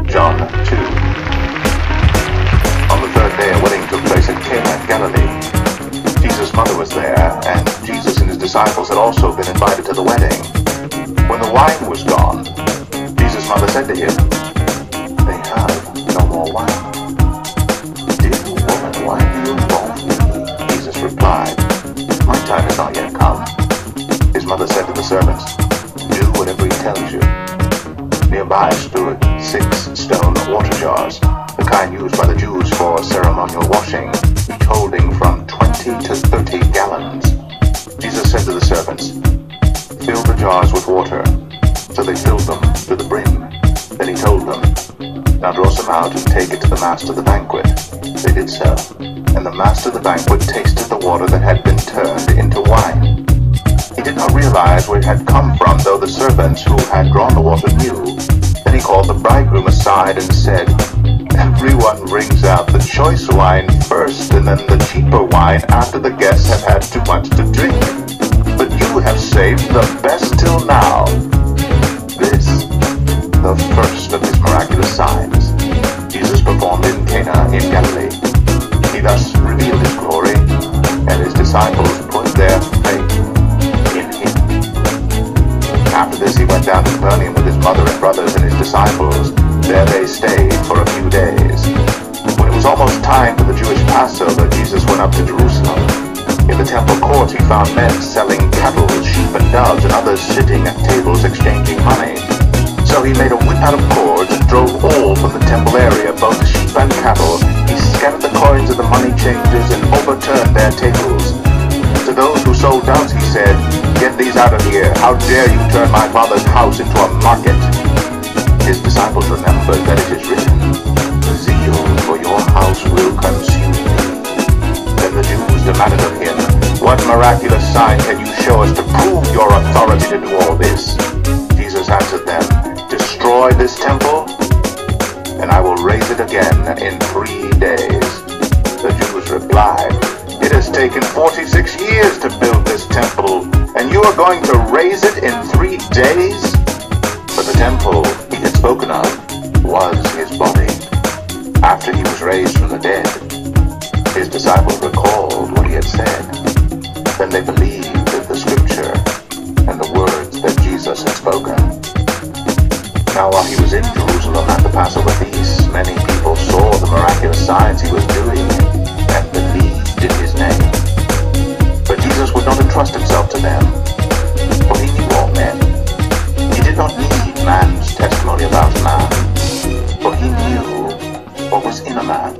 John 2. On the third day, a wedding took place at Cana, Galilee. Jesus' mother was there, and Jesus and his disciples had also been invited to the wedding. When the wine was gone, Jesus' mother said to him, "They have no more wine." "Dear woman, why do you involve me?" Jesus replied, "My time is not yet come." His mother said to the servants, "Do whatever he tells you." Nearby stood 6 stone water jars, the kind used by the Jews for ceremonial washing, each holding from 20 to 30 gallons. Jesus said to the servants, "Fill the jars with water." So they filled them to the brim. Then he told them, "Now draw some out and take it to the master of the banquet." They did so, and the master of the banquet tasted the water that had been turned into wine. He did not realize where it had come from, though the servants who had drawn the water knew. Then he called the bridegroom aside and said, "Everyone brings out the choice wine first, and then the cheaper wine after the guests have had too much to drink. But you have saved the best till now." This, the first of his miraculous signs, Jesus performed in Cana in Galilee. He thus revealed his glory, and his disciples put their faith in him. After this he went down to Capernaum with his mother and brothers and his disciples. There they stayed for a few days. When it was almost time for the Jewish Passover, Jesus went up to Jerusalem. In the temple courts he found men selling cattle, sheep, and doves, and others sitting at tables exchanging money. So he made a whip out of cords and drove all from the temple area, both sheep and cattle. He scattered the coins of the money changers and overturned their tables. To those who sold doves he said, "Get these out of here. How dare you turn my Father's house into a market?" His disciples remembered that it is written, "Zeal for your house will consume me." Then the Jews demanded of him, "What miraculous sign can you show us to prove your authority to do all this?" Jesus answered them, "Destroy this temple, and I will raise it again in 3 days." The Jews replied, "It has taken 46 years to build this temple, and you are going to raise it in 3 days?" But the temple he had spoken of was his body. After he was raised from the dead, his disciples recalled what he had said. Then they believed in the scripture and the words that Jesus had spoken. Now while he was in Jerusalem at the Passover feast, many people saw the miraculous signs he was doing and believed in his name. But Jesus would not entrust himself to them, for he knew all men. He did not need man's testimony about man, for he knew what was in a man.